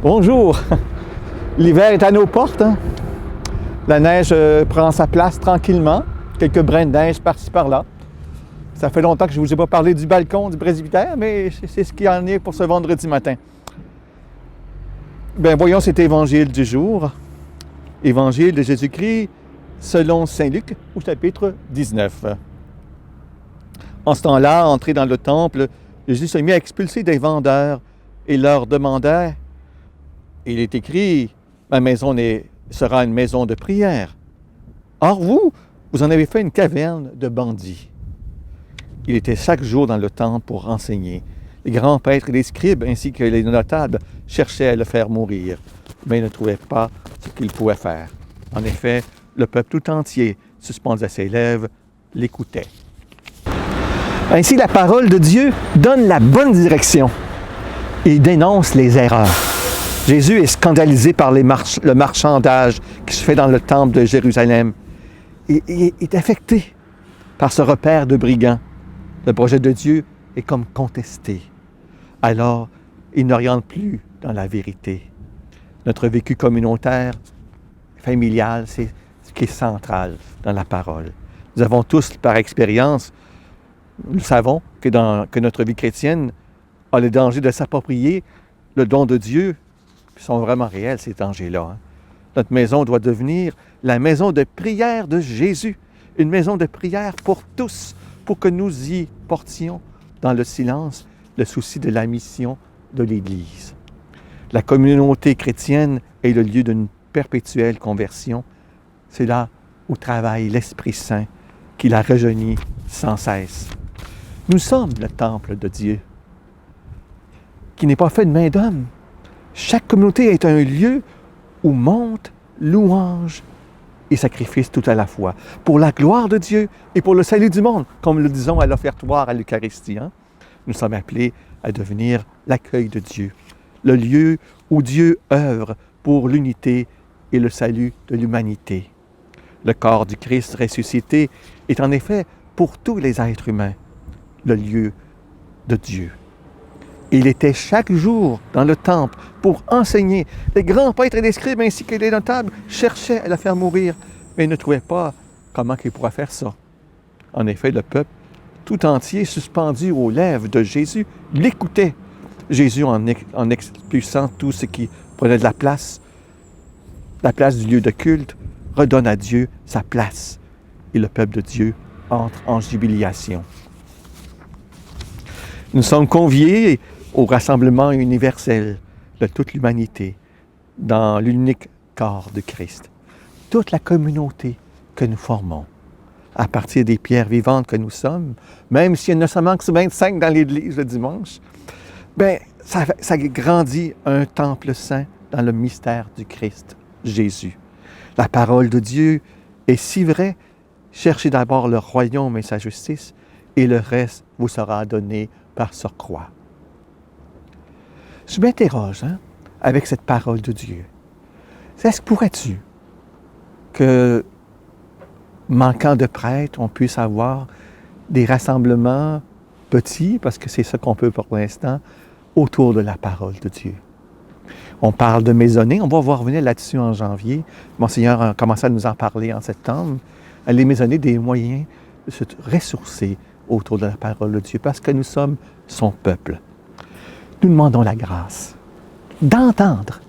Bonjour! L'hiver est à nos portes. Hein? La neige prend sa place tranquillement. Quelques brins de neige par-ci par-là. Ça fait longtemps que je ne vous ai pas parlé du balcon du presbytère, mais c'est ce qu'il y en est pour ce vendredi matin. Bien, voyons cet évangile du jour. Évangile de Jésus-Christ selon saint Luc, au chapitre 19. En ce temps-là, entré dans le temple, Jésus se mit à expulser des vendeurs et leur demandait, il est écrit, ma maison sera une maison de prière. Or vous en avez fait une caverne de bandits. Il était chaque jour dans le temple pour enseigner. Les grands prêtres et les scribes, ainsi que les notables, cherchaient à le faire mourir, mais ne trouvaient pas ce qu'ils pouvaient faire. En effet, le peuple tout entier, suspendu à ses lèvres, l'écoutait. Ainsi, la parole de Dieu donne la bonne direction et dénonce les erreurs. Jésus est scandalisé par le marchandage qui se fait dans le temple de Jérusalem. Il est affecté par ce repère de brigands. Le projet de Dieu est comme contesté. Alors, il n'oriente plus dans la vérité. Notre vécu communautaire, familial, c'est ce qui est central dans la parole. Nous avons tous, par expérience, nous savons que notre vie chrétienne a le danger de s'approprier le don de Dieu. Ils sont vraiment réels, ces dangers-là. Hein? Notre maison doit devenir la maison de prière de Jésus. Une maison de prière pour tous, pour que nous y portions dans le silence le souci de la mission de l'Église. La communauté chrétienne est le lieu d'une perpétuelle conversion. C'est là où travaille l'Esprit Saint qui la rajeunit sans cesse. Nous sommes le temple de Dieu, qui n'est pas fait de main d'homme. Chaque communauté est un lieu où monte louange et sacrifice tout à la fois, pour la gloire de Dieu et pour le salut du monde, comme le disons à l'offertoire à l'Eucharistie. Hein? Nous sommes appelés à devenir l'accueil de Dieu, le lieu où Dieu œuvre pour l'unité et le salut de l'humanité. Le corps du Christ ressuscité est en effet pour tous les êtres humains le lieu de Dieu. Il était chaque jour dans le temple pour enseigner. Les grands prêtres et les scribes ainsi que les notables cherchaient à le faire mourir, mais ne trouvaient pas comment il pourrait faire ça. En effet, le peuple tout entier, suspendu aux lèvres de Jésus, l'écoutait. Jésus, en expulsant tout ce qui prenait de la place du lieu de culte, redonne à Dieu sa place. Et le peuple de Dieu entre en jubilation. Nous sommes conviés au rassemblement universel de toute l'humanité dans l'unique corps de Christ. Toute la communauté que nous formons, à partir des pierres vivantes que nous sommes, même s'il ne s'en manque que 25 dans l'Église le dimanche, bien, ça grandit un temple saint dans le mystère du Christ, Jésus. La parole de Dieu est si vraie. Cherchez d'abord le royaume et sa justice, et le reste vous sera donné par surcroît. Je m'interroge avec cette parole de Dieu. Est-ce que pourrais-tu que, manquant de prêtres, on puisse avoir des rassemblements petits, parce que c'est ce qu'on peut pour l'instant, autour de la parole de Dieu? On parle de maisonnées, on va revenir là-dessus en janvier. Monseigneur a commencé à nous en parler en septembre. Les maisonnées, des moyens de se ressourcer autour de la parole de Dieu, parce que nous sommes son peuple. Nous demandons la grâce d'entendre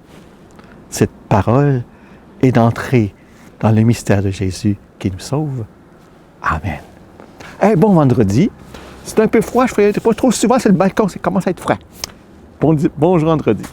cette parole et d'entrer dans le mystère de Jésus qui nous sauve. Amen. Bon vendredi. C'est un peu froid, je ne ferai pas trop souvent sur le balcon, ça commence à être frais. Bon vendredi.